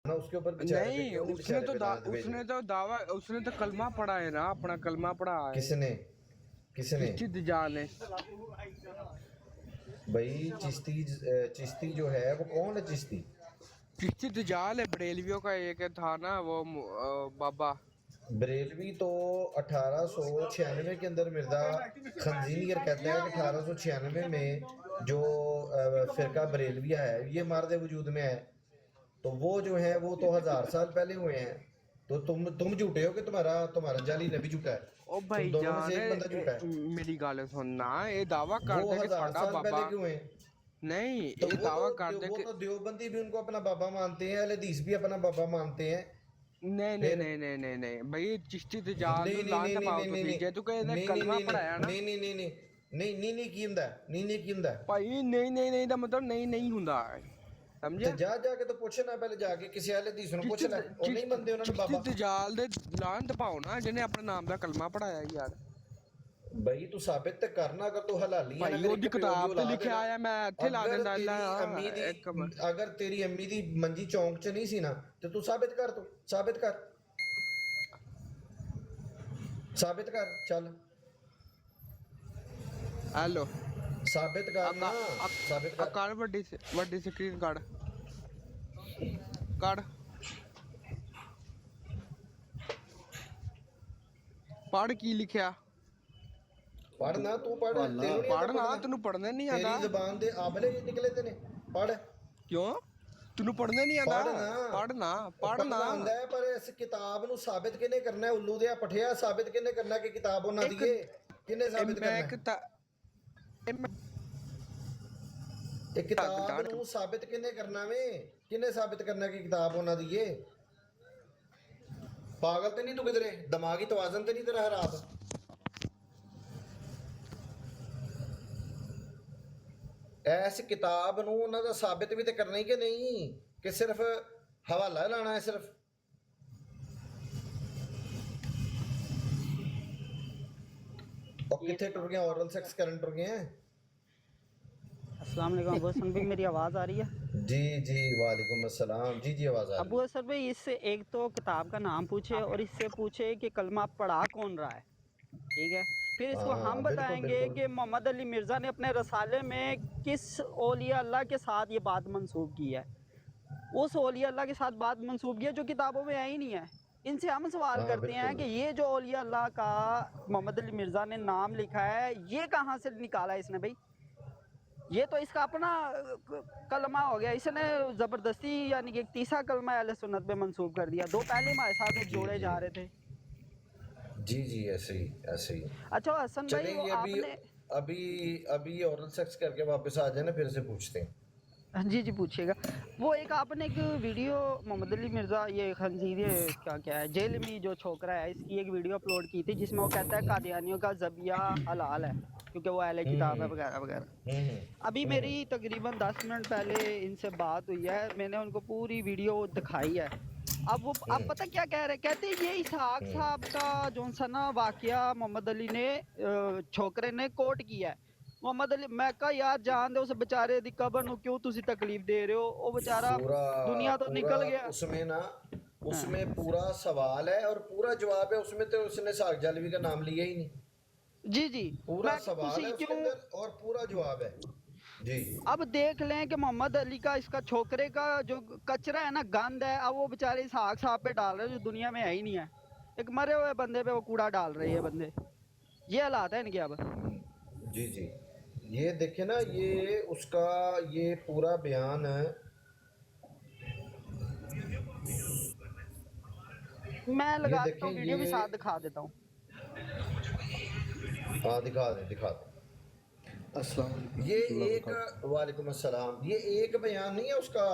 نا اس کے اوپر بیچارے پہ نہیں کیوں نہیں اس نے بیچارے تو پہ لعنت بھیج رہے؟ دعویٰ اس نے تو کلمہ پڑھا ہے نا، اپنا کلمہ پڑھا ہے کس نے کس نے چشتی دجال نے۔ بھائی چشتی جو ہے وہ کون ہے چشتی؟ چشتی دجال ہے، بریلویوں کا ایک تھا نا وہ بابا۔ بریلوی تو 1896 کے اندر مرزا خنزیر کہتا ہے کہ 1896 میں جو فرقہ بریلویہ ہے یہ مرد وجود میں ہے، تو وہ جو ہے وہ تو 1000 سال پہلے ہوئے ہیں، تو تم جھوٹے ہو کہ تمہارا جعلی نبی جھوٹا ہے، او تم بھائی دونوں میں سے جان ایک بندہ جھوٹا ہے۔ میری گل سننا، یہ دعویٰ کر وہ دے کہ ہزار ساڈا سال پہلے بابا، کیوں ہیں؟ نہیں تو یہ دعویٰ کر دے وہ کہ تو دیوبندی بھی ان کو اپنا بابا مانتے ہیں، اہل حدیث بھی اپنا بابا مانتے ہیں۔ نہیں نہیں پھر نہیں نہیں نہیں نہیں بھائی چشتی دجال نو نہیں نہیں نہیں لعنت نہیں پاؤ نہیں نہیں تسی نہیں جے تو کہ نہیں نہیں کلمہ نہیں پڑھایا نا نہیں نہیں نہیں نہیں نہیں نہیں کی ہوندا ہے، نہیں کی ہوندا ہے۔ بھائی نہیں نہیں نہیں دا مطلب نہیں ہوندا ہے، تو سمجھے؟ جا کے تو پوچھنا، پہلے جا کے کسی اہل حدیث نو پوچھ لے، وہ نہیں منتے انہوں نے چشتی بابا۔ دجال دے لعنت پاؤ نا جنہیں اپنے نام دا کلمہ پڑھایا یار۔ بھائی تو ثابت تے کرنا، اگر تو حلالیاں نہ بھائی کری وہ کہ پیو دی کتاب تے اولاد ہے لکھیا نا، آیا، میں اتھے لا اگر دیندا تیری اللہ امی دی ایک منٹ۔ اگر تیری امی دی منجی چونک چ نہیں سی نا تو ثابت کر، تو ثابت کر، ثابت کر، چل ہیلو ثابت کرنا، ثابت کر۔ کڑ وڈی سکرین کڑ پڑھ کی لکھیا، پڑھنا تو پڑھ، تینوں نہیں آتا پڑھ نا، پڑھنا؟ تینوں پڑھنے نہیں تیری آتا زبان دے آبلے نکلے تے نے، پڑھ کیوں؟ تینوں پڑھنے نہیں آتا؟ پڑھنا پڑھنا پڑھنا آندا ہے، پر اس کتاب نو ثابت کنے کرنا ہے؟ الو دیا پٹھیا، ثابت کنے کرنا ہے کہ کتاب انہاں ایک دی ہے؟ کنے ثابت میں کرنا ایک ہے؟ میں ایک کتاب نو ثابت کنے کرنا وے؟ کنے ثابت کرنا ہے کہ کتاب انہاں دی ہے؟ پاگل تے نہیں تو کدرے؟ دماغی توازن تے نہیں تیرا خراب؟ ایس کتاب نو انہاں دا ثابت بھی تے کرنا ہی کہ نہیں، کہ صرف حوالہ لانا ہے صرف؟ اور کتنے ٹر گئے، اورل سیکس کرن ٹر گئے ہیں؟ السلام علیکم ابو حسن بھائی، میری آواز آ رہی ہے؟ جی وعلیکم السلام، جی آواز آ رہی ابو ہے۔ حسن بھائی، اس سے ایک تو کتاب کا نام پوچھے اور اس سے پوچھے کہ کلمہ پڑھا کون رہا ہے، ٹھیک ہے؟ پھر اس کو ہاں ہم بالکل بتائیں گے بالکل۔ کہ محمد علی مرزا نے اپنے رسالے میں کس اولیاء اللہ کے ساتھ یہ بات منسوب کی ہے، اس اولیاء اللہ کے ساتھ بات منسوب کی ہے جو کتابوں میں ہے ہی نہیں ہے۔ ان سے ہم سوال ہاں کرتے ہیں بالکل۔ کہ یہ جو اولیاء اللہ کا محمد علی مرزا نے نام لکھا ہے، یہ کہاں سے نکالا ہے اس نے بھائی؟ یہ تو اس کا اپنا کلمہ ہو گیا، اس نے زبردستی یعنی کہ ایک تیسرا کلمہ اہل سنت پہ منسوب کر دیا، دو پہلے ہمارے ساتھ جوڑے جا رہے تھے۔ جی ایسے ہی۔ اچھا حسن بھائی، چلیں وہ یہ آپ نے ابھی اورل سیکس کر کے واپس آ جائیں نا، پھر سے پوچھتے ہیں۔ جی پوچھیے گا۔ وہ ایک آپ نے ایک ویڈیو محمد علی مرزا، یہ خنزیر کیا ہے جیل میں جو چھوکرا ہے، اس کی ایک ویڈیو اپلوڈ کی تھی جس میں وہ کہتا ہے قادیانیوں کا ذبیحہ حلال ہے کیونکہ وہ اہل کتاب ہے وغیرہ وغیرہ۔ ابھی میری تقریباً 10 منٹ پہلے ان سے بات ہوئی ہے، میں نے ان کو پوری ویڈیو دکھائی ہے۔ اب پتہ کیا کہہ رہے، کہتے ہیں یہ اسحاق صاحب کا جو سنا واقعہ محمد علی نے چھوکرے نے کوٹ کیا ہے۔ محمد علی میں کہا یار جان دے اس بیچارے دی قبر نو کیوں تسی تکلیف دے رہے ہو، او بیچارہ دنیا تو نکل گیا۔ اس میں نا، اس ہاں میں پورا سوال ہے اور پورا جواب ہے، اس میں تو اس نے ساق جلوی کا نام لیا ہی نہیں۔ جی پورا میں سوال ہے تسی اس کے کیوں، اندر اور پورا جواب ہے۔ جی اب دیکھ لیں کہ محمد علی کا اس کا چھوکرے کا جو کچرا ہے نا، گند ہے، اب وہ بیچارے اسحاق صاحب پہ ڈال رہے جو دنیا میں ہے ہی نہیں ہے۔ ایک مرے ہوئے بندے پہ وہ کوڑا ڈال رہے ہیں بندے، یہ حالات ہے ان کے اب۔ جی یہ دیکھیں نا، یہ اس کا یہ پورا بیان میں یہ لگا دیتا دیکھیں، ہوں ویڈیو بھی یہ ساتھ دکھا دیتا ہوں۔ ہاں دکھا دیں۔ السلام علیکم یہ ورحمۃ اللہ ایک، وبرکاتہ۔ وعلیکم السلام، یہ ایک بیان نہیں ہے اس کا،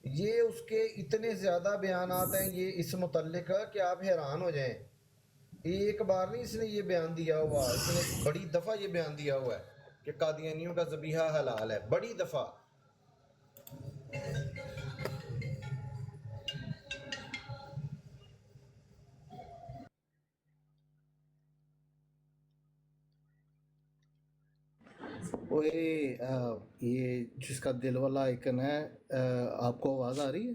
یہ اس کے اتنے زیادہ بیانات ہیں یہ اس متعلق کہ آپ حیران ہو جائیں۔ ایک بار نہیں اس نے یہ بیان دیا ہوا، اس نے بڑی دفعہ یہ بیان دیا ہوا ہے کہ قادیانیوں کا ذبیحہ حلال ہے، بڑی دفعہ۔ یہ جس کا دل والا آئکن ہے، آپ کو آواز آ رہی ہے؟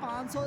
500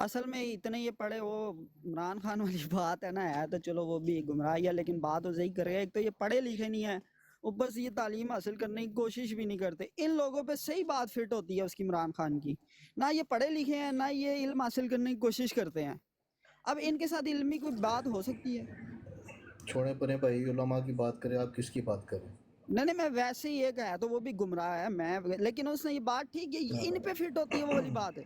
اصل میں اتنے یہ پڑھے وہ عمران خان والی بات ہے نا، ہے تو چلو وہ بھی گمراہی ہے، لیکن بات تو صحیح کرے گا. ایک تو یہ پڑھے لکھے نہیں ہیں، اوپر سے یہ تعلیم حاصل کرنے کی کوشش بھی نہیں کرتے. ان لوگوں پہ صحیح بات فٹ ہوتی ہے اس کی عمران خان کی. نہ یہ پڑھے لکھے ہیں، نہ یہ علم حاصل کرنے کی کوشش کرتے ہیں. اب ان کے ساتھ علمی کوئی بات ہو سکتی ہے؟ چھوڑیں پریں بھائی، علماء کی بات کریں، آپ کس کی بات کریں؟ نہیں میں ویسے ہی ایک ہے تو وہ بھی گمراہ ہے میں، لیکن اس نے یہ بات ٹھیک ہے، ان پہ فٹ ہوتی ہے وہ والی بات ہے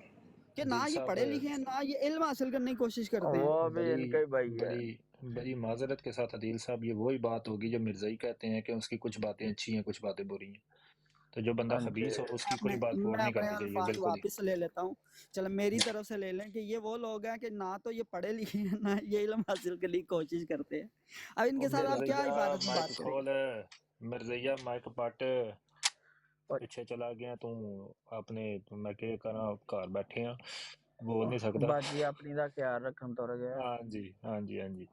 کہ نہ عدیل یہ صاحب پڑھے لکھے ہیں، نہ یہ علم حاصل کرنے کی کوشش کرتے ہیں. وہ بھی ان بڑی کا ہی بھائی ہے. بڑی بڑی معذرت کے ساتھ عدیل صاحب، یہ وہی بات ہوگی جو مرزائی کہتے ہیں کہ اس کی کچھ باتیں اچھی ہیں کچھ باتیں بری ہیں. تو جو بندہ ہاں جی. خبیث ہو اس کی میں کوئی بات غور میں نہیں اپنے کرنی چاہیے، الفاظ بالکل ہی. واپس لے لیتا ہوں. چلو میری طرف سے لے لیں کہ یہ وہ لوگ ہیں کہ نہ تو یہ پڑھے لکھے ہیں، نہ یہ علم حاصل کرنے کی کوشش کرتے ہیں. اب ان او کے ساتھ آپ کیا مرزیا عبادت کی مائک بات کریں گے؟ کھول، مرزیا مائک پٹ پیچھے چلا گیا تو اپنے میں کہ کرا گھر بیٹھے ہیں بول نہیں سکتا. باجی اپنی دا خیال رکھن تر گیا. ہاں جی ہاں جی ہاں جی.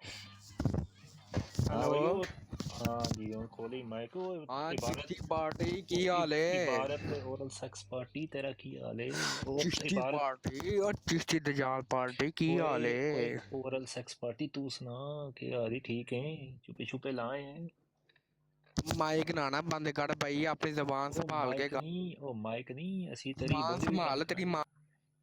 ہاں بھائی ہلو وہ، ہاں جی وہ کھولی مائک. وہ ہاں عبارت، چشتی پارٹی وہ کی حال ہے؟ عبارت اورل سیکس پارٹی تیرا کی حال ہے؟ وہ چشتی عبارت، پارٹی اور چشتی دجال پارٹی کی حال اوئے اوئے ہے؟ اورل سیکس پارٹی تو سنا کہ آدھی ٹھیک ہیں، چھپے چھپے لائے ہیں. مائک نہ نا بند کر بھائی، اپنی زبان او سنبھال کے مائک نہیں، او مائک نہیں، اسی تیری زبان بولی بھی بند سنبھال. تیری کرانی، ماں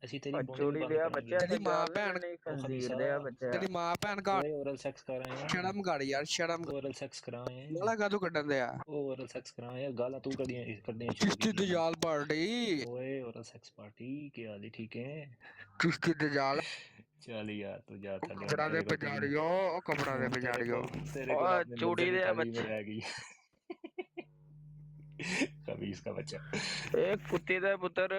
اسی تیری اور بولی بھی چوڑی بند دیا کرانی بچہ ہے. تیری ماں دجال بہن نہیں او خنزیر خبیثہ، دیا بچہ. تیری ماں بہن کا اوئے اورل سیکس کر رہے ہیں، شرم کر یار، شرم کر. اورل سیکس کرائے ہیں، گالا کا تو کٹن دیا اورل سیکس کرائے ہیں. گالا تو کرنے شروع چشتی کی. دجال پارٹی. اوئے اورل سیکس پارٹی کے آدھی ٹھیک ہیں. چشتی دجال چل یار تو جا تھا لے، کپڑا دے تیرے کو تو پجاڑیو، کپڑا دے پجاڑیو. تیرے کو اور اپنے چوڑی منزل کی دیا تعلیم بچہ. رہ گئی. خبیث کا بچہ. ایک کتی دے پتر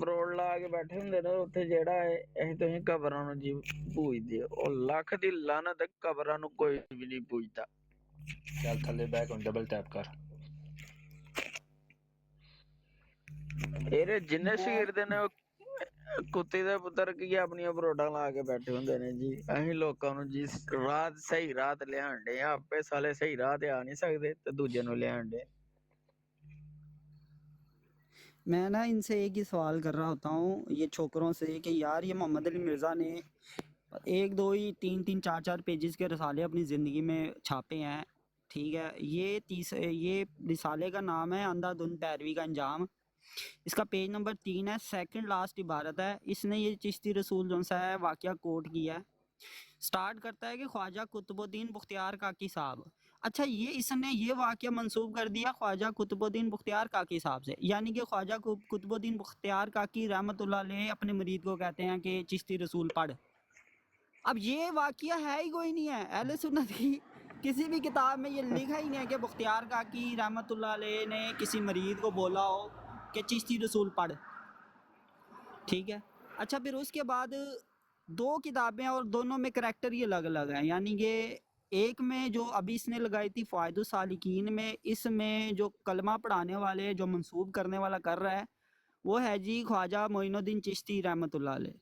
بروڑ لا کے بیٹھے ہوندے نے اوتھے، جیڑا ہے ایں تہیں قبراں نوں جی پوجدے او لکھ دی لعنت قبراں نوں کوئی بھی نہیں پوجدا. چل تھلے بیک ہوں ڈبل ٹیپ کر. ایرے جننے شگردے نے کتی دے پتر کی اپنی بروڈاں لا کے بیٹھے ہوندے نے جی. اہیں لوکاں نوں جی رات صحیح رات لیان ڈے، آپے سالے صحیح راہ تے آ نہیں سکدے تے دوجے نوں لیان ڈے. میں نا ان سے ایک ہی سوال کر رہا ہوتا ہوں یہ چھوکروں سے کہ یار یہ محمد علی مرزا نے ایک دو ہی تین چار چار پیجز کے رسالے اپنی زندگی میں چھاپے ہیں، ٹھیک ہے. یہ رسالے کا نام ہے اندھا دھند پیروی کا انجام. اس کا پیج نمبر 3 ہے، سیکنڈ لاسٹ عبارت ہے. اس نے یہ چشتی رسول جو سا ہے واقعہ کوٹ کیا ہے. سٹارٹ کرتا ہے کہ خواجہ قطب الدین بختیار کاکی صاحب. اچھا یہ اس نے یہ واقعہ منسوب کر دیا خواجہ قطب الدین بختیار کاکی صاحب سے، یعنی کہ خواجہ قطب الدین بختیار کاکی رحمۃ اللہ علیہ اپنے مرید کو کہتے ہیں کہ چشتی رسول پڑھ. اب یہ واقعہ ہے ہی کوئی نہیں ہے اہل سنت کی کسی بھی کتاب میں، یہ لکھا ہی نہیں ہے کہ بختیار کاکی رحمۃ اللہ علیہ نے کسی مرید کو بولا ہو کہ چشتی رسول پڑھ، ٹھیک ہے. اچھا پھر اس کے بعد دو کتابیں اور دونوں میں کریکٹر یہ الگ الگ ہیں، یعنی کہ ایک میں جو ابھی اس نے لگائی تھی فوائد السالکین میں، اس میں جو کلمہ پڑھانے والے جو منسوب کرنے والا کر رہا ہے وہ ہے جی خواجہ معین الدین چشتی رحمۃ اللہ علیہ.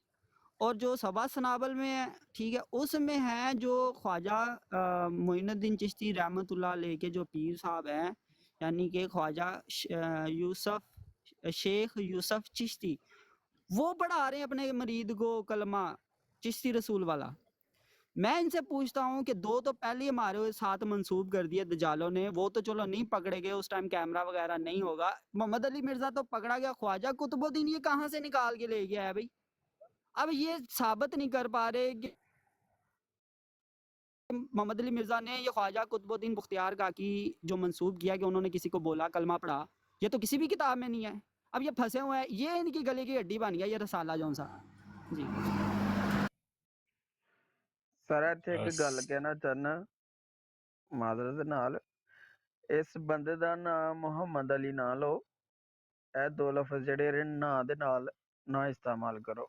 اور جو سبا سنابل میں ہے، ٹھیک ہے، اس میں ہے جو خواجہ معین الدین چشتی رحمۃ اللہ علیہ کے جو پیر صاحب ہیں، یعنی کہ خواجہ شیخ یوسف چشتی، وہ پڑھا رہے ہیں اپنے مرید کو کلمہ چشتی رسول والا. میں ان سے پوچھتا ہوں کہ دو تو پہلے ہمارے ساتھ منسوب کر دیے دجالوں نے، وہ تو چلو نہیں پکڑے گئے، اس ٹائم کیمرہ وغیرہ نہیں ہوگا. محمد علی مرزا تو پکڑا گیا، خواجہ قطب الدین یہ کہاں سے نکال کے لے گیا ہے بھائی؟ اب یہ ثابت نہیں کر پا رہے کہ محمد علی مرزا نے یہ خواجہ قطب الدین بختیار کاکی جو منسوب کیا کہ انہوں نے کسی کو بولا کلمہ پڑھا، یہ تو کسی بھی کتاب میں نہیں ہے. اب یہ پھنسے ہوئے ہیں، یہ ان کی گلے کی ہڈی بن گیا یہ رسالہ جون سا. جی سر ایتھے ایک بس گل کہنا چاہنا معذرت نال، اس بندے دا نام محمد علی نہ لو، اے دو لفظ جڑے نا دے نال نہ استعمال کرو.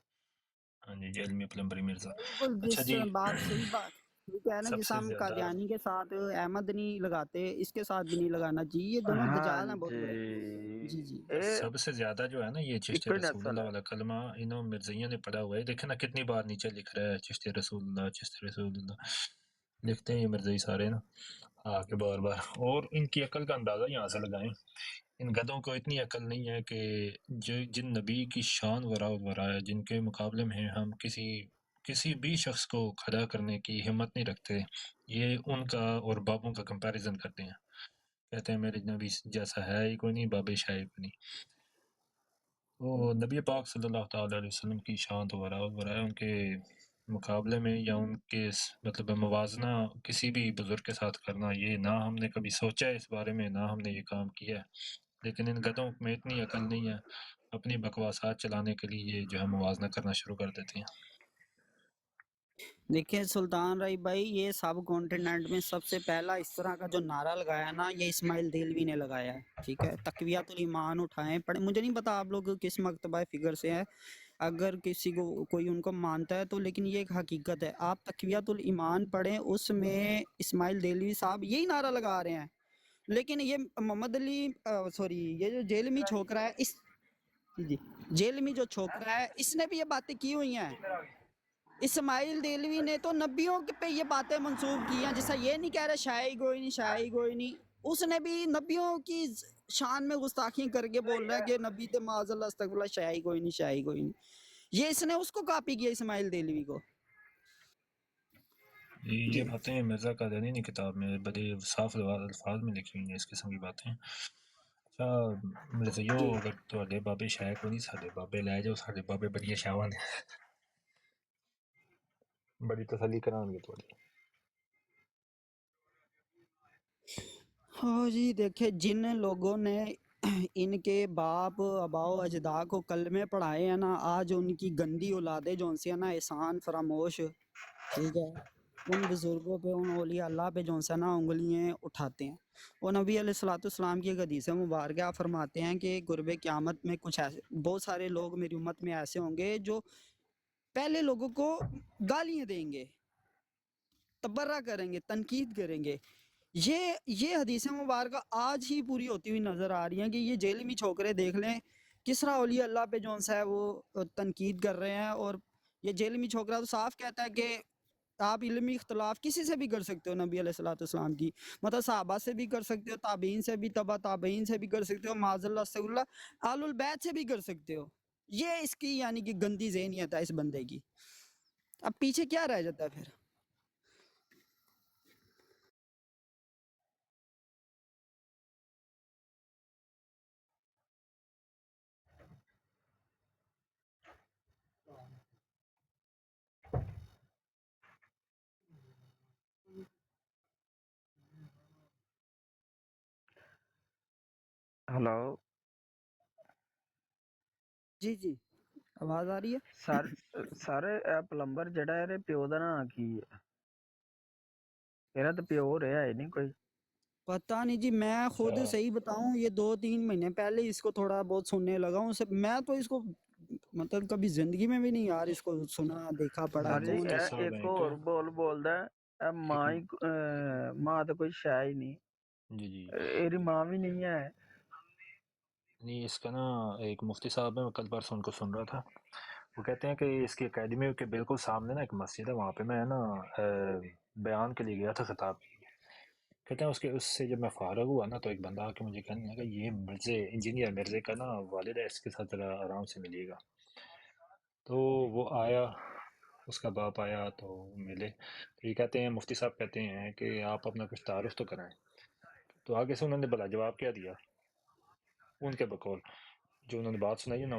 ہاں جی جیلمی پلمبری مرزا. بالکل اچھا جس جی، بات صحیح بات یہ کہہ رہے ہیں، سب جس سے ہم زیادہ، قادیانی کے ساتھ احمد نہیں لگاتے اس کے ساتھ بھی نہیں لگانا جی، یہ دونوں ہاں دجال ہیں بہت بڑے. جی جی جی اے سب سے زیادہ جو ہے نا یہ چشتی ایک ہی رسول نسل اللہ ہے. والا کلمہ انہوں مرزائیوں نے پڑھا ہوا ہے. دیکھیں نا کتنی بار نیچے لکھ رہا ہے چشتی رسول اللہ چشتی رسول اللہ. دیکھتے ہیں یہ مرزائی سارے نا کے بار بار، اور ان کی عقل کا اندازہ یہاں سے لگائیں. ان گدوں کو اتنی عقل نہیں ہے کہ جن نبی کی شان ورا ہے، جن کے مقابلے میں ہم کسی بھی شخص کو کھڑا کرنے کی ہمت نہیں رکھتے، یہ ان کا اور بابوں کا کمپیریزن کرتے ہیں، کہتے ہیں میرے نبی جیسا ہے ہی کوئی نہیں، باب شاہ کوئی نہیں. وہ نبی پاک صلی اللہ تعالیٰ علیہ وسلم کی شان تو ورا ہے، ان کے مقابلے میں یا ان کے مطلب موازنہ کسی بھی بزرگ کے ساتھ کرنا، یہ نہ ہم نے کبھی سوچا ہے اس بارے میں، نہ ہم نے یہ کام کیا ہے. لیکن ان گدوں میں اتنی عقل نہیں ہے، اپنی بکواسات چلانے کے لیے یہ جو ہے موازنہ کرنا شروع کر دیتے ہیں. دیکھیں سلطان رائی بھائی، یہ سب کانٹیننٹ میں سب سے پہلا اس طرح کا جو نعرہ لگایا نا، یہ اسماعیل دیلوی نے لگایا ہے. ٹھیک ہے، تقویۃ الایمان اٹھائیں پڑھیں. مجھے نہیں پتا آپ لوگ کس مکتبہ فکر سے ہیں، اگر کسی کو کوئی ان کو مانتا ہے تو، لیکن یہ ایک حقیقت ہے. آپ تقویۃ الایمان پڑھیں، اس میں اسماعیل دیلوی صاحب یہی نعرہ لگا رہے ہیں. لیکن یہ محمد علی سوری، یہ جو جیلمی چھوکرا ہے، جی جیلمی جو چھوکرا ہے، اس نے بھی یہ باتیں کی ہوئی ہیں. اسماعیل دیلوی نے تو نبیوں پہ یہ باتیں منسوب کی ہیں، جیسا یہ نہیں کہہ رہے شاعی کوئی نہیں، اس نے بھی نبیوں کی شان میں گستاخی کر کے بول رہا ہے کہ نبی تے معاذ اللہ استغفر اللہ، شاعی کوئی نہیں. یہ اس نے اس کو کاپی کیا، اسماعیل دیلوی کو. یہ جی باتیں مرزا قادیانی نے کتاب میں بڑے صاف الفاظ میں لکھی ہوئی ہیں اس قسم کی باتیں. اچھا مرزایو، جی اگر تواڈے بابے شاہ کو نہیں، ساڈے بابے لے جاؤ، ساڈے بابے بڑی شاواں نے، بڑی تسلی کران گے تواڈی. ہاں جی، دیکھیں جن لوگوں نے ان کے باپ اباؤ اجداد کو کلمے پڑھائے ہیں نا، آج ان کی گندی اولادیں جو سے نا احسان فراموش، ٹھیک ہے، ان بزرگوں پہ، ان اولیاء اللہ پہ جو سے نا انگلیاں اٹھاتے ہیں. اور نبی علیہ الصلوۃ والسلام کی ایک حدیث مبارکہ فرماتے ہیں کہ قرب قیامت میں کچھ ایسے بہت سارے لوگ میری امت میں ایسے ہوں گے جو پہلے لوگوں کو گالیاں دیں گے، تبرہ کریں گے، تنقید کریں گے. یہ حدیث مبارکہ آج ہی پوری ہوتی ہوئی نظر آ رہی ہیں کہ یہ جیلمی چھوکرے دیکھ لیں کس طرح اولیاء اللہ پہ جو ہے وہ تنقید کر رہے ہیں. اور یہ جیلمی چھوکرا تو صاف کہتا ہے کہ آپ علمی اختلاف کسی سے بھی کر سکتے ہو، نبی علیہ الصلوۃ والسلام کی، مطلب صحابہ سے بھی کر سکتے ہو، تابعین سے بھی، تبع تابعین سے بھی کر سکتے ہو، معاذ اللہ استغفر اللہ، آل البیت سے بھی کر سکتے ہو. یہ اس کی یعنی کہ گندی ذہنیت ہے اس بندے کی. اب پیچھے کیا رہ جاتا ہے پھر؟ ہلو جی جی، آواز آ رہی ہے. سارے پلمبر جڑا ہے پیو دا نا کی ہے؟ میرا تو پیو رہا ہے نہیں کوئی. پتہ نہیں جی، میں خود اچھا صحیح بتاؤں یہ 2-3 مہینے پہلے اس کو تھوڑا بہت سننے لگا ہوں. میں تو اس کو مطلب کبھی زندگی میں بھی نہیں یار اس کو سنا دیکھا پڑھا. سر جی کون مفتی ہے؟ صاحب ایک ہیں کہ اور بولدا ہے ایک ماں ہی ماں تو کوئی شے ہی نہیں، جی جی ایری ماں بھی نہیں ہے. نہیں، اس کا نا ایک مفتی صاحب ہے، میں کل پرسوں ان کو سن رہا تھا، وہ کہتے ہیں کہ اس کی اکیڈمی کے بالکل سامنے نا ایک مسجد ہے، وہاں پہ میں نا بیان کے لیے گیا تھا خطاب کے لیے. کہتے ہیں اس سے جب میں فارغ ہوا نا تو ایک بندہ آ کے مجھے کہنے لگا یہ مرزے انجینئر مرزے کا نا والد ہے، اس کے ساتھ ذرا آرام سے ملیے گا. تو وہ آیا، اس کا باپ آیا تو ملے. تو یہ کہتے ہیں مفتی صاحب کہتے ہیں کہ آپ اپنا کچھ تعارف تو کرائیں. تو آگے سے انہوں نے بلا جواب کیا دیا ان کے بقول، جو انہوں نے بات سنائی ہے نا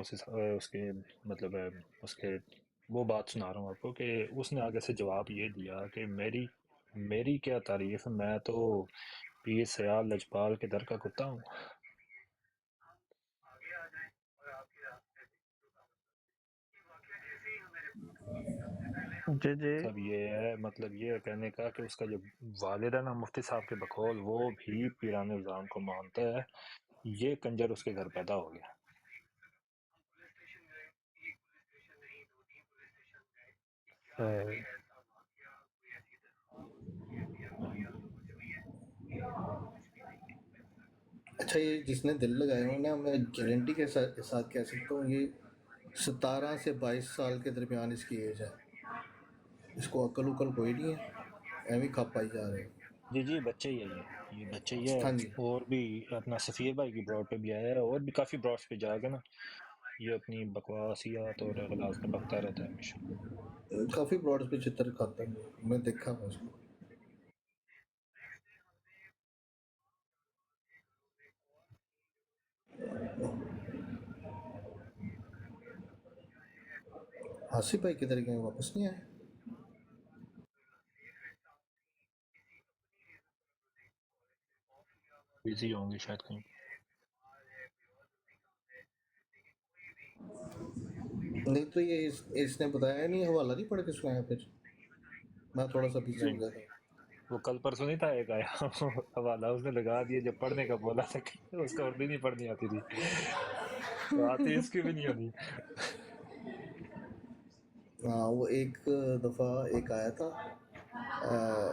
اس کے مطلب اس کے وہ بات سنا رہا ہوں آپ کو کہ اس نے آگے سے جواب یہ دیا کہ میری کیا تعریف، میں تو پیر سیال لجپال کے در کا کتا ہوں. جی جی مطلب یہ ہے، مطلب یہ کہنے کا کہ اس کا جو والد ہے نا مفتی صاحب کے بقول وہ بھی پیران نظام کو مانتا ہے، یہ کنجر اس کے گھر پیدا ہو گیا. اچھا، یہ جس نے دل لگائے ہوئے نا، میں گارنٹی کے ساتھ کہہ سکتا ہوں یہ 17 سے 22 سال کے درمیان اس کی ایج ہے. اس کو عقل کوئی نہیں ہے. ایویں کھپ پائی جا رہے ہیں. جی جی بچے ہی ہے یہ بچے ہی ہے. ہاں جی اور بھی اپنا سفیر بھائی کی براڈ پہ بھی آیا ہے اور بھی کافی براڈس پہ جائے گا نا. یہ اپنی بکواسیات اور غلاظت میں بکتا رہتا ہے ہمیشہ. کافی براڈ پہ چتر کھاتا ہے, میں دیکھا ہوں اس کو. آصف بھائی کدھر گئے, واپس نہیں آئے؟ بزی ہوں گے شاید کہیں. نہیں تو یہ اس نے بتایا نہیں, حوالہ نہیں پڑھ کے سنایا پھر؟ میں تھوڑا سا بزی نہیں ہو گیا تھا. وہ کل پرسوں نہیں تھا ایک آیا حوالہ اس نے لگا دیا جب پڑھنے کا بولا تھا اس کو اردو نہیں پڑھنی آتی تھی تو آتی اس کی بھی نہیں آتی. ہاں وہ ایک دفعہ ایک آیا تھا,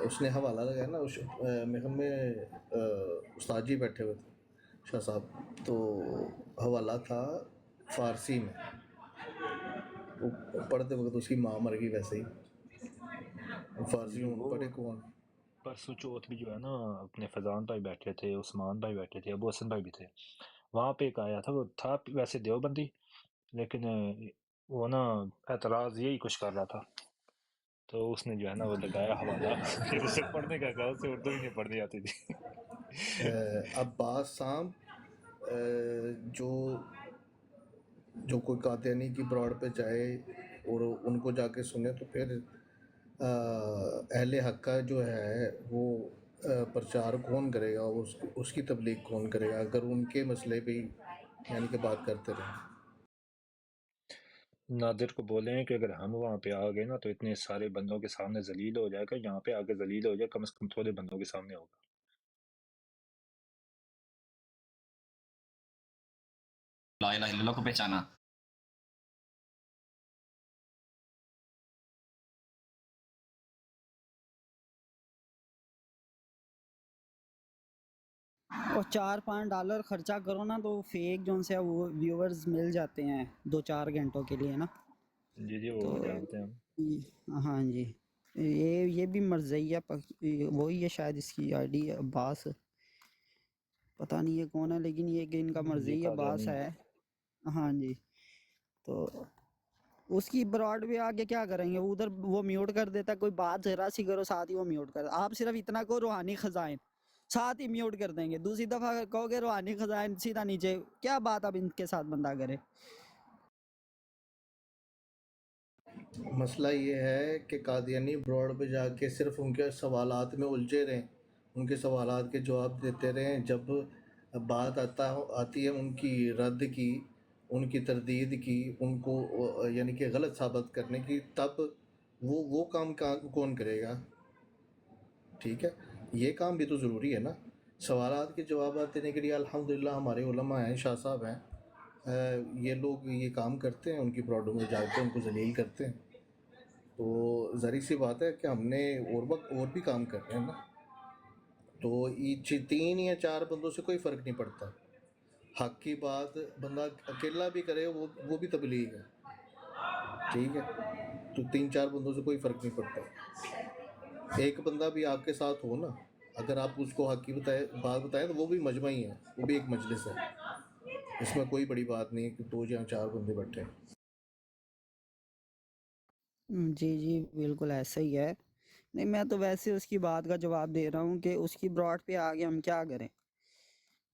اس نے حوالہ لگایا نا, محم میں استاد جی بیٹھے ہوئے تھے شاہ صاحب, تو حوالہ تھا فارسی میں. وہ پڑھتے وقت اس کی ماں مر گئی ویسے ہی. فارسی میں وہ پڑھے کون. پرسوں چوتھ بھی جو ہے نا اپنے فیضان بھائی بیٹھے تھے, عثمان بھائی بیٹھے تھے, ابو حسن بھائی بھی تھے. وہاں پہ ایک آیا تھا, وہ تھا ویسے دیوبندی لیکن وہ نا اعتراض یہی کچھ کر رہا تھا, تو اس نے جو ہے نا وہ لگایا حوالہ پھر اسے پڑھنے کا کہا, اسے اردو ہی نہیں پڑھنی آتی تھی. عباس سام جو کوئی قادیانی کی براڈ پہ جائے اور ان کو جا کے سنے تو پھر اہل حق کا جو ہے وہ پرچار کون کرے گا, اس کی تبلیغ کون کرے گا اگر ان کے مسئلے پہ یعنی کہ بات کرتے رہیں. نادر کو بولیں کہ اگر ہم وہاں پہ آ گئے نا تو اتنے سارے بندوں کے سامنے ذلیل ہو جائے گا, یہاں پہ آگے ذلیل ہو جائے کم از کم تھوڑے بندوں کے سامنے ہوگا. لا الہ الا اللہ کو پہچانا. اور $4-5 خرچہ کرو نا تو فیک جو سے وہ ویورز مل جاتے ہیں 2-4 گھنٹوں کے لیے نا. جی جی تو وہ جانتے ہیں ہم. ہاں جی, یہ بھی مرزیہ وہی ہے شاید, اس کی آئی ڈی عباس, پتہ نہیں یہ کون ہے, لیکن یہ کہ ان کا یہ مرزیہ عباس قادیانی ہے. ہاں جی, تو اس کی براڈ پہ آگے کیا کریں گے, ادھر وہ میوٹ کر دیتا ہے, کوئی بات ذرا سی کرو ساتھ ہی وہ میوٹ کر. آپ صرف اتنا کو روحانی خزائن ساتھ ہی میوٹ کر دیں گے, دوسری دفعہ کہو گے روحانی خزائن سیدھا نیچے. کیا بات اب ان کے ساتھ بندہ کرے. مسئلہ یہ ہے کہ قادیانی براڈ پہ جا کے صرف ان کے سوالات میں الجھے رہیں, ان کے سوالات کے جواب دیتے رہیں. جب بات آتی ہے ان کی رد کی, ان کی تردید کی, ان کو یعنی کہ غلط ثابت کرنے کی, تب وہ کام کون کرے گا. ٹھیک ہے, یہ کام بھی تو ضروری ہے نا. سوالات کے جوابات دینے کے لیے الحمدللہ ہمارے علماء ہیں, شاہ صاحب ہیں, یہ لوگ یہ کام کرتے ہیں, ان کی براڈوں میں جا کے ان کو ذلیل کرتے ہیں. تو ظاہر سی بات ہے کہ ہم نے اور بھی کام کر رہے ہیں نا. تو یہ 3 یا 4 بندوں سے کوئی فرق نہیں پڑتا. حق کی بات بندہ اکیلا بھی کرے وہ بھی تبلیغ ہے. ٹھیک ہے, تو 3-4 بندوں سے کوئی فرق نہیں پڑتا. ایک بندہ بھی آپ کے ساتھ ہو نا, اگر آپ اس کو حق کی بات بتائیں تو وہ بھی مجمع ہی ہے, وہ بھی ایک مجلس ہے. اس میں کوئی بڑی بات نہیں ہے کہ 2 یا 4 بندے بیٹھے ہیں. جی جی بالکل ایسا ہی ہے. نہیں میں تو ویسے اس کی بات کا جواب دے رہا ہوں کہ اس کی براڈ پہ آگے ہم کیا کریں.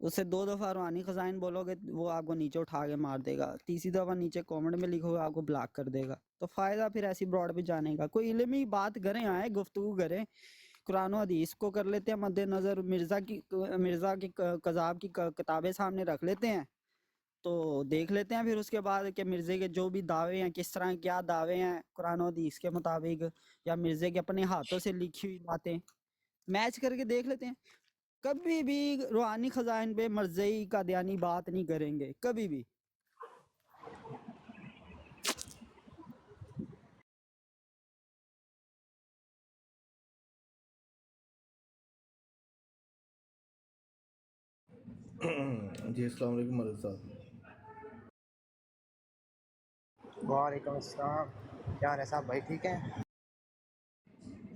اسے 2 دفعہ روحانی خزائن بولو گے وہ آپ کو نیچے اٹھا کے مار دے گا, تیسری دفعہ نیچے کومنٹ میں لکھو گے آپ کو بلاک کر دے گا. تو فائدہ پھر ایسی براڈ پہ جانے کا. کوئی علمی بات کریں, آئے گفتگو کریں, قرآن و حدیث کو کر لیتے ہیں مد نظر, مرزا کی کذاب کی کتابیں سامنے رکھ لیتے ہیں, تو دیکھ لیتے ہیں پھر اس کے بعد کہ مرزے کے جو بھی دعوے ہیں کس طرح کیا دعوے ہیں قرآن و حدیث کے مطابق, یا مرزے کے اپنے ہاتھوں سے لکھی ہوئی باتیں میچ کر کے دیکھ لیتے ہیں. کبھی بھی روحانی خزائن پہ مرزئی قادیانی بات نہیں کریں گے کبھی بھی. جی السلام علیکم مرزا صاحب. وعلیکم السلام. کیا حال ہے صاحب بھائی, ٹھیک ہیں؟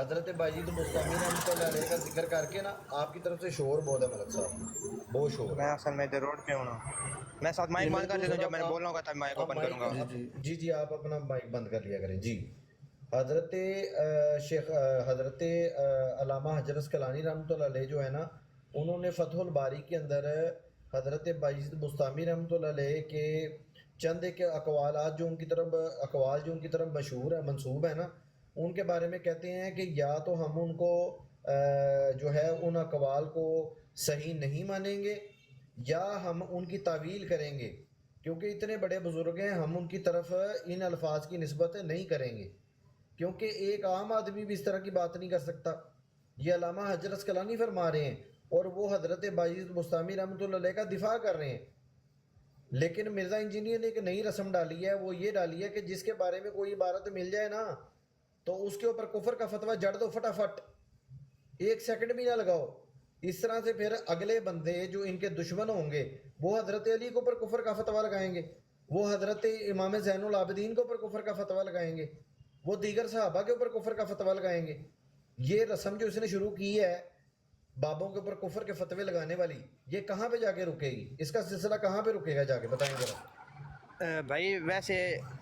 حضرت باجید مستعمی رحمۃ اللہ علیہ کا ذکر کر کے نا آپ کی طرف سے شور بہت ہے ملک صاحب، بہت شور میں ہے۔ اصل میں ادھر روڈ پہ ہوں نا، میں ساتھ مائک بند کر لیتا ہوں، جب میں بول رہا ہوں گا تب مائک آپ اوپن کروں گا۔ جی جی آپ اپنا مائک بند کر لیا کریں جی۔ حضرت شیخ حضرت علامہ حجر اسقلانی رحمۃ اللہ علیہ جو ہے نا، انہوں نے فتح الباری کے اندر حضرت باجید بستامی رحمۃ اللہ علیہ کے چند ایک اقوالات جو ان کی طرف اقوال جو ان کی طرف مشہور ہے منسوب ہے نا، ان کے بارے میں کہتے ہیں کہ یا تو ہم ان کو جو ہے ان اقوال کو صحیح نہیں مانیں گے یا ہم ان کی تعویل کریں گے، کیونکہ اتنے بڑے بزرگ ہیں، ہم ان کی طرف ان الفاظ کی نسبت نہیں کریں گے، کیونکہ ایک عام آدمی بھی اس طرح کی بات نہیں کر سکتا۔ یہ علامہ حجر اسقلانی فرما رہے ہیں اور وہ حضرت باجید بستامی رحمۃ اللہ علیہ کا دفاع کر رہے ہیں، لیکن مرزا انجینئر نے ایک نئی رسم ڈالی ہے، وہ یہ ڈالی ہے کہ جس کے بارے میں کوئی عبارت مل جائے نا تو اس کے اوپر کفر کا فتویٰ جڑ دو فٹافٹ، ایک سیکنڈ بھی نہ لگاؤ۔ اس طرح سے پھر اگلے بندے جو ان کے دشمن ہوں گے وہ حضرت علی کے اوپر کفر کا فتویٰ لگائیں گے، وہ حضرت امام زین العابدین کے اوپر کفر کا فتویٰ لگائیں گے، وہ دیگر صحابہ کے اوپر کفر کا فتویٰ لگائیں گے۔ یہ رسم جو اس نے شروع کی ہے بابوں کے اوپر کفر کے فتوے لگانے والی، یہ کہاں پہ جا کے رکے گی؟ اس کا سلسلہ کہاں پہ رکے گا جا کے بتائیں ذرا۔ بھائی ویسے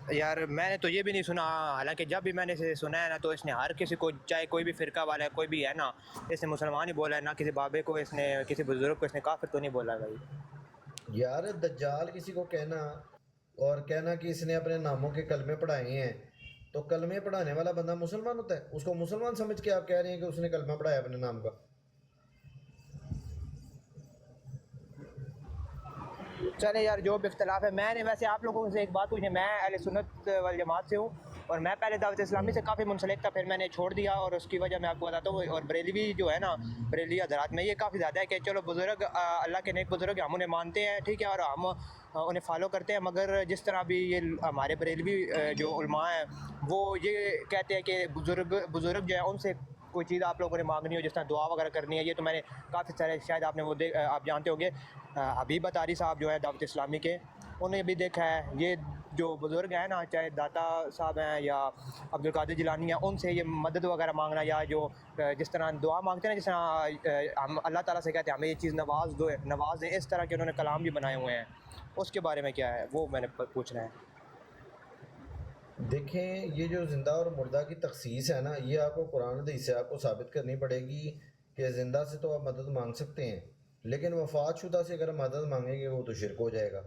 یار میں نے تو یہ بھی نہیں سنا، حالانکہ جب بھی میں نے اسے سنا ہے نا تو اس نے ہر کسی کو، چاہے کوئی بھی فرقہ والا ہے کوئی بھی ہے نا، اس نے مسلمان ہی بولا ہے، نہ کسی بابے کو اس نے، کسی بزرگ کو اس نے کافر تو نہیں بولا ہے بھائی۔ یار دجال کسی کو کہنا اور کہنا کہ اس نے اپنے ناموں کے کلمے پڑھائے ہیں، تو کلمے پڑھانے والا بندہ مسلمان ہوتا ہے؟ اس کو مسلمان سمجھ کے آپ کہہ رہے ہیں کہ اس نے کلمہ پڑھایا اپنے نام کا؟ چلے یار جو بھی اختلاف ہے، میں نے ویسے آپ لوگوں سے ایک بات پوچھی، میں اہل سنت والجماعت سے ہوں اور میں پہلے دعوت اسلامی سے کافی منسلک تھا، پھر میں نے چھوڑ دیا اور اس کی وجہ میں آپ کو بتاتا ہوں۔ اور بریلوی جو ہے نا، بریلوی حضرات میں یہ کافی زیادہ ہے کہ چلو بزرگ اللہ کے نیک بزرگ ہم انہیں مانتے ہیں، ٹھیک ہے، اور ہم انہیں فالو کرتے ہیں، مگر جس طرح بھی یہ ہمارے بریلوی جو علماء ہیں وہ یہ کہتے ہیں کہ بزرگ جو ہے ان سے کوئی چیز آپ لوگوں نے مانگنی ہو، جس طرح دعا وغیرہ کرنی ہے، یہ تو میں نے کافی سارے، شاید آپ نے وہ آپ جانتے ہوں گے حبیب اتاری صاحب جو ہے دعوت اسلامی کے، انہوں نے بھی دیکھا ہے یہ جو بزرگ ہیں نا، چاہے داتا صاحب ہیں یا عبد القادر جیلانی ہیں، ان سے یہ مدد وغیرہ مانگنا یا جو جس طرح دعا مانگتے ہیں نا، جس طرح ہم اللہ تعالیٰ سے کہتے ہیں ہمیں یہ چیز نواز دیں، اس طرح کے انہوں نے کلام بھی بنائے ہوئے ہیں، اس کے بارے میں کیا ہے وہ میں نے پوچھنا ہے۔ دیکھیں یہ جو زندہ اور مردہ کی تخصیص ہے نا، یہ آپ کو قرآن حدیث سے آپ کو ثابت کرنی پڑے گی کہ زندہ سے تو آپ مدد مانگ سکتے ہیں، لیکن وفات شدہ سے اگر مدد مانگیں گے وہ تو شرک ہو جائے گا۔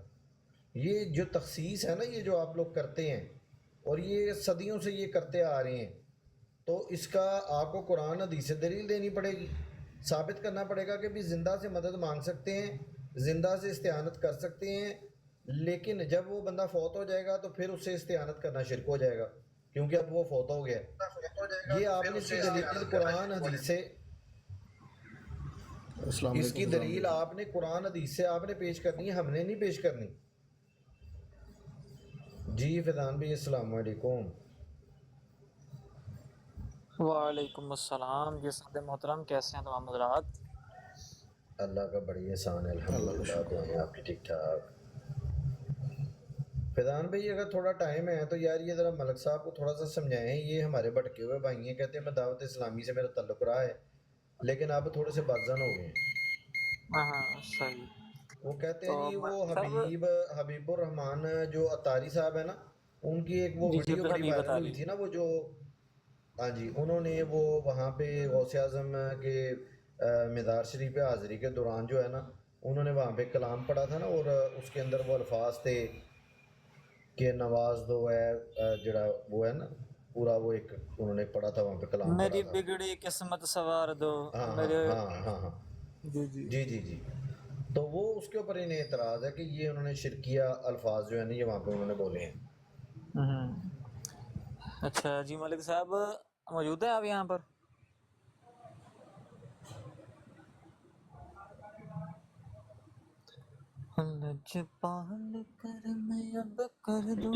یہ جو تخصیص ہے نا، یہ جو آپ لوگ کرتے ہیں اور یہ صدیوں سے یہ کرتے آ رہے ہیں، تو اس کا آپ کو قرآن حدیث سے دلیل دینی پڑے گی، ثابت کرنا پڑے گا کہ بھی زندہ سے مدد مانگ سکتے ہیں، زندہ سے استعانت کر سکتے ہیں، لیکن جب وہ بندہ فوت ہو جائے گا تو پھر اس سے استعانت کرنا شرک ہو جائے گا، کیونکہ اب وہ فوت ہو گیا ہے۔ یہ آپ نے اس کی دلیل قرآن حدیث سے، اس کی دلیل آپ نے قرآن حدیث سے آپ نے پیش کرنی ہے، ہم نے نہیں پیش کرنی۔ جی فیضان بھائی السلام علیکم۔ وعلیکم السلام جی صاحب محترم، کیسے ہیں تمام حضرات؟ اللہ کا بڑی احسان ہے، الحمدللہ، دعائیں آپ کی ٹھیک ٹھاک۔ فیضان بھائی اگر تھوڑا ٹائم ہے تو یار یہ ذرا ملک صاحب کو تھوڑا سا سمجھائیں، یہ ہمارے بھٹکے ہوئے بھائی ہیں، کہتے ہیں میں دعوت اسلامی سے میرا تعلق رہا ہے لیکن اب تھوڑے سے بدزن ہو گئے ہیں۔ ہاں صحیح۔ وہ کہتے ہیں تو جی وہ صاحب حبیب الرحمان جو اتاری صاحب ہے نا، ان کی ایک وہ جی ویڈیو بڑی حبیب وائرل ہوئی اتاری، تھی نا، وہ جو ہاں جی انہوں نے وہ وہاں پہ غوث اعظم کے مزار شریف پہ حاضری کے دوران جو ہے نا، انہوں نے وہاں پہ کلام پڑھا تھا نا، اور اس کے اندر وہ الفاظ تھے کہ نواز دو ہے جڑا وہ ہے نا پورا، وہ ایک انہوں نے پڑھا تھا وہاں پہ کلام پڑھا میری تھا۔ بگڑی قسمت سوار دو ہاں ہاں میرے، ہاں ہاں ہاں جی جی جی جی جی، تو وہ اس کے اوپر انہیں اعتراض ہے کہ یہ انہوں نے شرکیہ الفاظ جو ہے نا یہ وہاں پہ انہوں نے بولے ہیں۔ اچھا جی ملک صاحب موجود ہے آپ یہاں پر؟ لجپال کر میں اب کر دوں،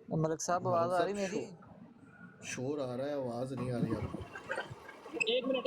ملک صاحب آواز ملک آ رہی صاحب میری؟ شور آ رہا ہے، آواز نہیں آ رہی آپ کو۔ ایک منٹ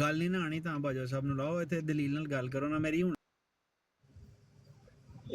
ਗੱਲ ਨਹੀਂ ਨਾ ਆਣੀ ਤਾਂ ਬਾਜਵਾ ਸਾਹਿਬ ਨੂੰ ਲਾਓ ਇੱਥੇ ਦਲੀਲ ਨਾਲ ਗੱਲ ਕਰੋ ਨਾ ਮੇਰੀ ਹੁਣ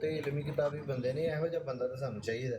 ਤੇ ਇਲਮੀ ਕਿਤਾਬੀ ਬੰਦੇ ਨੇ, ਇਹੋ ਜਿਹਾ ਬੰਦਾ ਤਾਂ ਸਾਨੂੰ ਚਾਹੀਦਾ।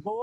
2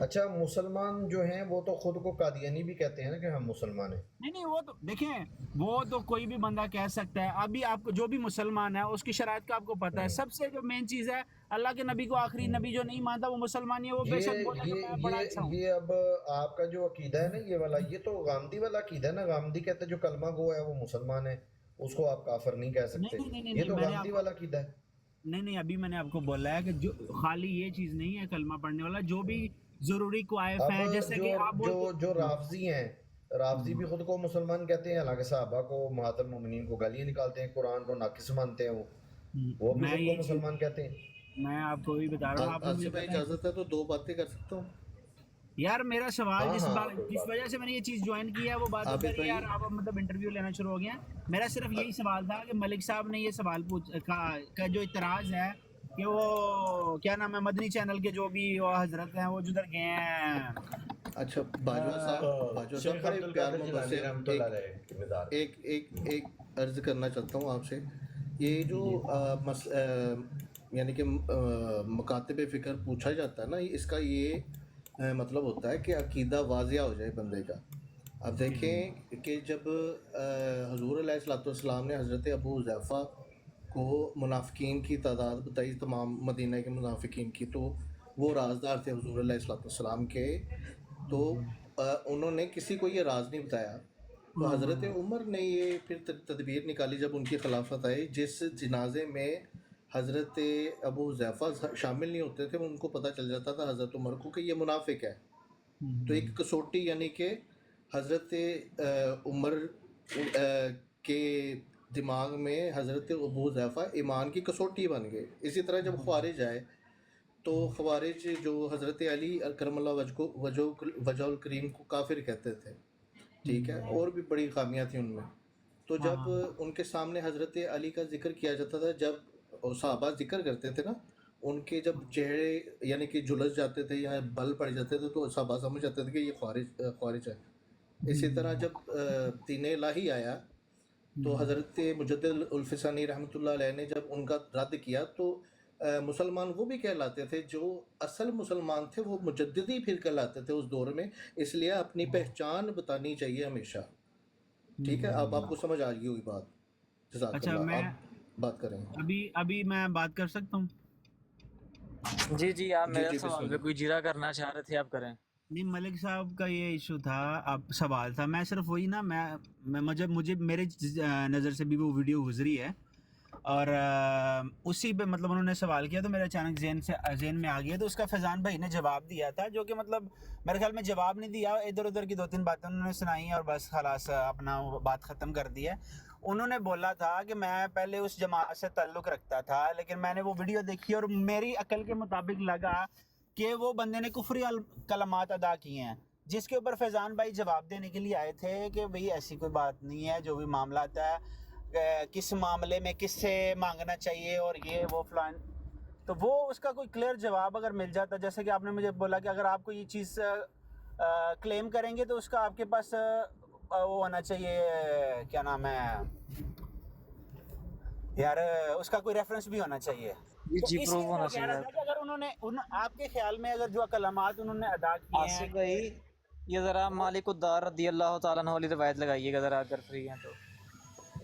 اچھا مسلمان جو ہیں وہ تو خود کو قادیانی بھی کہتے ہیں نا کہ ہم مسلمان ہیں. نہیں وہ تو دیکھیں وہ تو کوئی بھی بندہ کہہ سکتا ہے. ابھی آپ کو جو بھی مسلمان ہے اس کی شرائط کا آپ کو پتہ ہے. سب سے جو مین چیز ہے اللہ کے نبی کو آخری نبی جو نہیں مانتا وہ مسلمان ہے. وہ بے شک بولے کہ میں بڑا اچھا ہوں. یہ اب آپ کا جو عقیدہ ہے نا یہ والا, یہ تو غامدی والا عقیدہ ہے نا. غامدی کہتے ہیں جو کلمہ گو ہے وہ مسلمان ہے, اس کو آپ کافر نہیں کہہ سکتے. یہ تو غامدی والا عقیدہ ہے. نہیں ابھی میں نے آپ کو بولا ہے کہ جو خالی یہ چیز نہیں ہے کلمہ پڑھنے والا, جو بھی ضروری کوائف ہے جیسے کہ آپ جو رافضی ہیں, رافضی بھی خود کو مسلمان کہتے ہیں, حالانکہ صحابہ کو امہات المومنین کو گالیاں نکالتے ہیں, قرآن کو ناقص مانتے ہیں, وہ بھی خود کو مسلمان کہتے ہیں. میں آپ کو بھی بتا رہا ہوں. آپ آصف بھائی اجازت ہے تو 2 باتیں کر سکتا ہوں یار. میرا سوال جس وجہ سے میں نے یہ چیز جوائن کی ہے وہ بات کری یار. آپ مطلب انٹرویو لینا شروع ہو گیا. میرا صرف یہی سوال تھا کہ ملک صاحب نے یہ سوال کا جو اعتراض ہے کہ وہ کیا نام ہے مدنی چینل کے جو بھی وہ حضرت ہیں وہ جدھر گئے ہیں. اچھا باجوہ صاحب بڑے پیار محبت سے ایک عرض کرنا چاہتا ہوں آپ سے. یہ جو یعنی کہ مکاتب فکر پوچھا جاتا ہے نا, اس کا یہ مطلب ہوتا ہے کہ عقیدہ واضح ہو جائے بندے کا. اب دیکھیں کہ جب حضور علیہ الصلوۃ والسلام نے حضرت ابو حذیفہ کو منافقین کی تعداد بتائی, تمام مدینہ کے منافقین کی, تو وہ رازدار تھے حضور علیہ الصلوۃ والسلام کے, تو انہوں نے کسی کو یہ راز نہیں بتایا. تو حضرت عمر نے یہ پھر تدبیر نکالی جب ان کی خلافت آئی, جس جنازے میں حضرت ابو حذیفہ شامل نہیں ہوتے تھے ان کو پتہ چل جاتا تھا حضرت عمر کو کہ یہ منافق ہے. تو ایک کسوٹی یعنی کہ حضرت عمر کے دماغ میں حضرت ابو حذیفہ ایمان کی کسوٹی بن گئے. اسی طرح جب خوارج آئے تو خوارج جو حضرت علی کرم اللہ وجہ الکریم کو کافر کہتے تھے, ٹھیک ہے, اور بھی بڑی خامیاں تھیں ان میں. تو جب ان کے سامنے حضرت علی کا ذکر کیا جاتا تھا, جب صحابہ ذکر کرتے تھے نا, ان کے جب چہرے یعنی کہ جھلس جاتے تھے یا بل پڑ جاتے تھے تو صحابہ سمجھ جاتے تھے کہ یہ خوارج ہے. اسی طرح جب دین الہی آیا تو حضرت مجدد الفسانی رحمۃ اللہ علیہ نے جب ان کا رد کیا تو مسلمان وہ بھی کہلاتے تھے, جو اصل مسلمان تھے وہ مجددی پھر کہلاتے تھے اس دور میں. اس لیے اپنی پہچان بتانی چاہیے ہمیشہ, ٹھیک ہے. اب آپ کو سمجھ آ گئی ہوگی بات. جزاک اچھا اللہ. میں آپ بات کریں. ابھی میں بات کر سکتا ہوں. جی آپ میرے سوال پہ کوئی جیرا کرنا چاہ رہے تھے, آپ کریں. نہیں ملک صاحب کا یہ ایشو تھا, اب سوال تھا. میں صرف وہی نا, مجھے میرے نظر سے بھی وہ ویڈیو گزری ہے اور اسی پہ مطلب انہوں نے سوال کیا تو میرے اچانک ذہن میں آ گیا. تو اس کا فیضان بھائی نے جواب دیا تھا, جو کہ مطلب میرے خیال میں جواب نہیں دیا, ادھر ادھر کی 2-3 باتیں انہوں نے سنائی اور بس خلاص اپنا بات ختم کر دی ہے. انہوں نے بولا تھا کہ میں پہلے اس جماعت سے تعلق رکھتا تھا, لیکن میں نے وہ ویڈیو دیکھی اور میری عقل کے مطابق لگا کہ وہ بندے نے کفری کلمات ادا کیے ہیں, جس کے اوپر فیضان بھائی جواب دینے کے لیے آئے تھے کہ بھئی ایسی کوئی بات نہیں ہے, جو بھی معاملات ہے کس معاملے میں کس سے مانگنا چاہیے اور یہ وہ فلان. تو وہ اس کا کوئی کلیئر جواب اگر مل جاتا, جیسے کہ آپ نے مجھے بولا کہ اگر آپ کو یہ چیز کلیم کریں گے تو اس کا آپ کے پاس وہ ہونا چاہیے, کیا نام ہے یار, اس کا کوئی ریفرنس بھی ہونا چاہیے. جی پروف ہونا چاہیے. اگر انہوں نے آپ کے خیال میں اگر جو کلمات انہوں نے ادا کیے ہیں, آصف بھائی یہ ذرا مالک الدار رضی اللہ تعالیٰ عنہ والی روایت لگائیے گا ذرا اگر فری ہیں تو.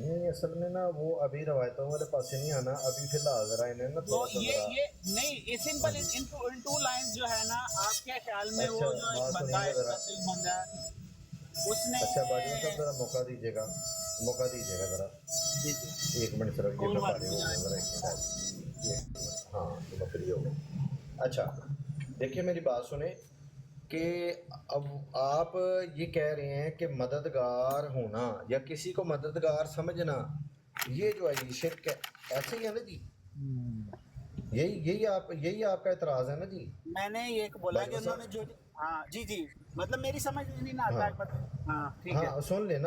نہیں اصل میں نا وہ ابھی روایتوں والے پاس نہیں آنا, ابھی فی الحال ذرا انہیں نا تھوڑا سا یہ نہیں سمپل ان 2 لائنز جو ہے نا, آپ کے خیال میں وہ جو ایک بندہ ہے بندہ اس نے. اچھا باجوہ صاحب ذرا موقع دیجیے گا ذرا. 1 منٹ صرف, یہ میں فارغ ہو گیا ذرا. ہاں تو میں فری ہو گیا. اچھا دیکھیے میری بات سنیں کہ اب آپ یہ کہہ رہے ہیں کہ مددگار ہونا یا کسی کو مددگار سمجھنا یہ جو ہے یہ شرک ہے, ایسے ہی ہے نا جی؟ یہی آپ کا اعتراض ہے نا جی؟ میں نے یہ بولا کہ انہوں نے جو جی مطلب میری سمجھ نہیں نہ آتا. ہاں سن لیں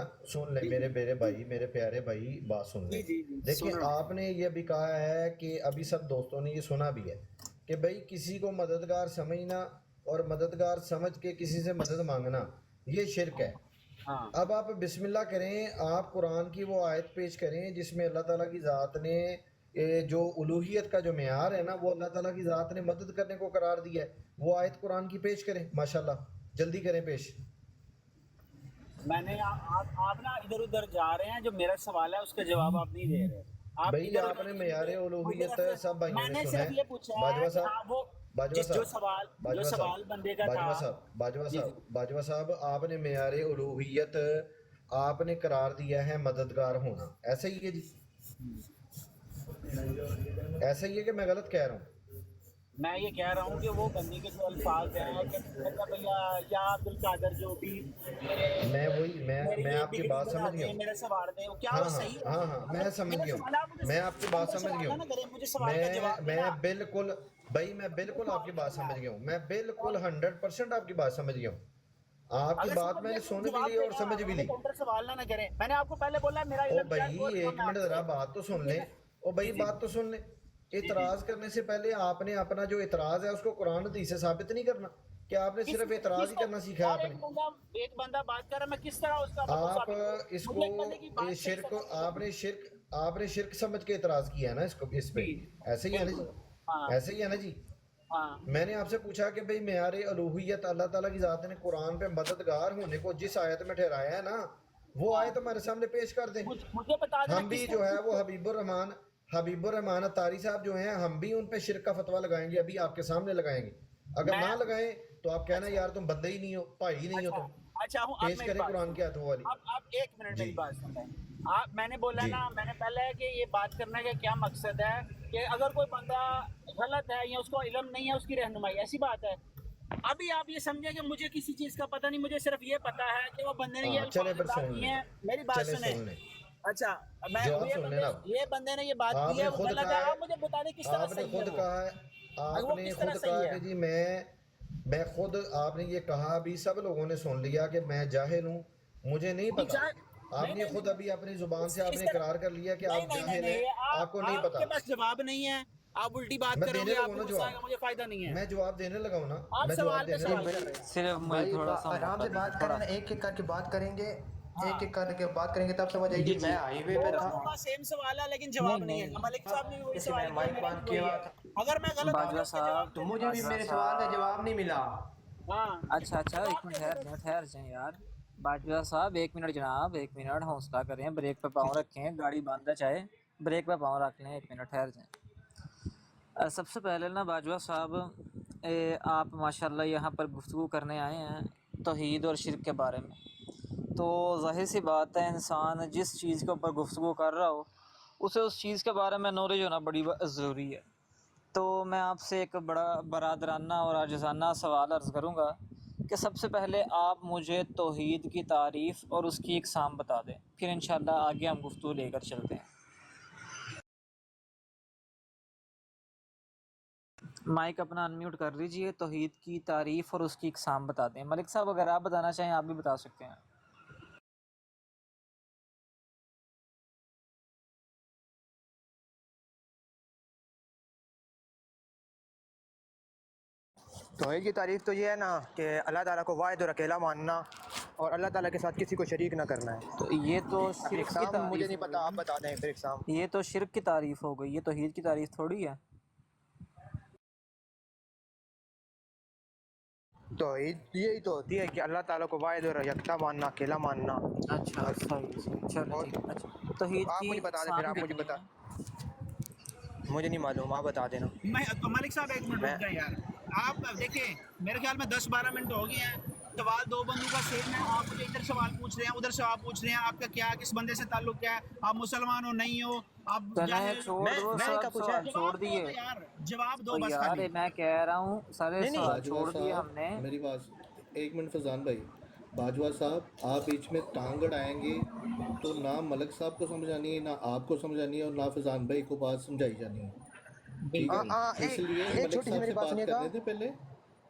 میرے پیارے بھائی بات سن لیں. دیکھیں آپ نے یہ بھی کہا ہے کہ ابھی سب دوستوں نے یہ سنا بھی ہے کہ بھائی کسی کو مددگار سمجھنا اور مددگار سمجھ کے کسی سے مدد مانگنا یہ شرک ہے. اب آپ بسم اللہ کریں, آپ قرآن کی وہ آیت پیش کریں جس میں اللہ تعالیٰ کی ذات نے جو الوہیت کا جو معیار ہے نا وہ اللہ تعالیٰ کی ذات نے مدد کرنے کو قرار دیا ہے. وہ آیت قرآن کی پیش کریں ماشاءاللہ, جلدی کریں پیش. میں نے آپ نا ادھر ادھر جا رہے ہیں, جو میرا سوال ہے اس کا جواب آپ نہیں دے رہے. بھائی آپ نے معیار الوہیت سب بھائیوں نے سنا ہے. باجوہ صاحب, باجوہ صاحب آپ نے معیار الوہیت آپ نے قرار دیا ہے مددگار ہونا, ایسا ہی ہے جی؟ ایسا ہی ہے کہ میں غلط کہہ رہا ہوں؟ میں یہ کہہ رہا ہوں کہ وہ بندی کے جو الفاظ ہیں کہ بھیا یا عبد القادر جو بھی میں آپ کی بات سمجھ گیا ہوں. میرے سوال دے کیا وہ صحیح ہے؟ ہاں میں سمجھ گیا ہوں, میں آپ کی بات سمجھ گیا ہوں. میں بالکل بھائی میں بالکل آپ کی بات سمجھ گیا ہوں, میں بالکل 100% آپ کی بات سمجھ گیا ہوں. آپ کی بات میں نے سن بھی لی اور سمجھ بھی لی. سوال نہ کریں, میں نے آپ کو پہلے بولا میرا او بھائی ایک منٹ ذرا بات تو سن لیں. او بھائی بات تو سن لیں. اعتراض کرنے سے پہلے آپ نے اپنا جو اعتراض ہے اس کو قرآن حدیث سے ثابت نہیں کرنا کہ آپ نے صرف اعتراض ہی کرنا سیکھا ہے. آپ نے ایک بندہ بات کر رہا ہے, میں کس طرح اس کا آپ اس کو شرک آپ نے شرک سمجھ کے اعتراض کیا ہے نا اس پہ, ایسے ہی ہے نا جی؟ ایسے ہی ہے نا جی؟ میں نے آپ سے پوچھا کہ بھئی معیار الوہیت اللہ تعالیٰ کی ذات نے قرآن پہ مددگار ہونے کو جس آیت میں ٹھہرایا ہے نا وہ آیت ہمارے سامنے پیش کر دیں. ہم بھی جو ہے وہ حبیب الرحمان اتاری صاحب جو ہیں, ہم بھی ان پہ شرک کا فتویٰ لگائیں گے, ابھی آپ کے سامنے لگائیں گے. اگر نہ لگائیں تو آپ کہنا یار تم بندے ہی نہیں ہو, بھائی ہی نہیں ہو تم. پیش کریں قرآن کی آیتوں والی. اب ایک منٹ میری بات سنیں. میں نے بولا نا, میں نے پہلے کہ یہ بات کرنے کا کیا مقصد ہے کہ اگر کوئی بندہ غلط ہے یا اس کو علم نہیں ہے اس کی رہنمائی, ایسی بات ہے. ابھی آپ یہ سمجھیں کہ مجھے کسی چیز کا پتہ نہیں, مجھے صرف یہ پتا ہے کہ وہ بندے نے یہ الفاظ کی ہیں. میری بات سنیں. اچھا یہ بندے نے یہ بات کی ہے, وہ غلط ہے. آپ مجھے بتا دیں کس طرح صحیح ہے. آپ نے خود کہا کہ جی میں خود, آپ نے یہ کہا ابھی سب لوگوں نے سن لیا کہ میں جاہل ہوں, مجھے نہیں پتا. آپ نے خود ابھی اپنی زبان سے آپ نے اقرار کر لیا کہ آپ جاہل ہیں, آپ کو نہیں پتا. آپ کے پاس جواب نہیں ہے, آپ الٹی بات کرو گے, آپ کو غصہ آئے گا, مجھے فائدہ نہیں ہے. میں جواب دینے لگا ہوں نا, آپ سوال پہ سوال کر رہے ہیں. صرف مجھے تھوڑا سا آرام سے بات کریں, ایک ایک کر کے بات کریں گے, ایک ایک کر کے بات کریں گے تب سمجھ آئے گی. میں ہائی وے پہ تھا, سیم سوال ہے لیکن جواب نہیں ہے. ملک صاحب نے وہی سوال کیا, اگر میں غلط باجوہ صاحب تو مجھے بھی میرے سوال کا جواب نہیں ملا. اچھا ایک منٹ ٹھہر جائیں یار. باجوہ صاحب 1 منٹ جناب, 1 منٹ حوصلہ کریں, بریک پہ پاؤں رکھیں, گاڑی باندھنا چاہے بریک پہ پاؤں رکھ لیں, 1 منٹ ٹھہر جائیں. سب سے پہلے نا باجوہ صاحب, آپ ماشاءاللہ یہاں پر گفتگو کرنے آئے ہیں توحید اور شرک کے بارے میں, تو ظاہر سی بات ہے انسان جس چیز کے اوپر گفتگو کر رہا ہو اسے اس چیز کے بارے میں نالج ہونا بڑی ضروری ہے. تو میں آپ سے ایک بڑا برادرانہ اور عاجزانہ سوال عرض کروں گا کہ سب سے پہلے آپ مجھے توحید کی تعریف اور اس کی اقسام بتا دیں, پھر انشاءاللہ آگے ہم گفتگو لے کر چلتے ہیں. مائک اپنا انمیوٹ کر لیجئے. توحید کی تعریف اور اس کی اقسام بتا دیں. ملک صاحب اگر آپ بتانا چاہیں آپ بھی بتا سکتے ہیں. توحید کی تعریف تو یہ ہے نا کہ اللہ تعالیٰ کو واحد اور اکیلا ماننا اور اللہ تعالیٰ کے ساتھ کسی کو شریک نہ کرنا ہے. تو یہ تو شرک کی تعریف, مجھے نہیں پتا, آپ بتا دیں پھر اقسام. یہ تو شرک کی تعریف ہو گئی, یہ توحید کی تعریف تھوڑی ہے. توحید یہی تو ہوتی ہے کہ اللہ تعالیٰ کو واحد اور یکتا ماننا, اکیلا ماننا. اچھا چلو ٹھیک ہے. توحید آپ مجھے بتا دیں, پھر آپ مجھے بتا, مجھے نہیں معلوم, آپ بتا دینا. ملک صاحب 1 منٹ رک جائیں یار. آپ دیکھیں میرے خیال میں 10-12 منٹ ہو گئے ہیں, سوال 2 بندوں کا سیم ہے. آپ مجھے ادھر سوال پوچھ رہے ہیں, ادھر سوال پوچھ رہے ہیں, آپ کا کیا کس بندے سے تعلق کیا ہے, آپ مسلمان ہو نہیں ہو, آپ چھوڑ دیے جواب دو بس. یار میں کہہ رہا ہوں سارے سوال چھوڑ دیے ہم نے. میری بات 1 منٹ فضان بھائی. باجوہ صاحب آپ بیچ میں ٹانگ اڑائیں گے تو نہ ملک صاحب کو سمجھانی ہے, نہ آپ کو سمجھانی ہے, اور نہ فضان بھائی کو بات سمجھائی جانی ہے. ٹھیک ہے, اس لیے ملک صاحب سے بات کرنے تھے پہلے.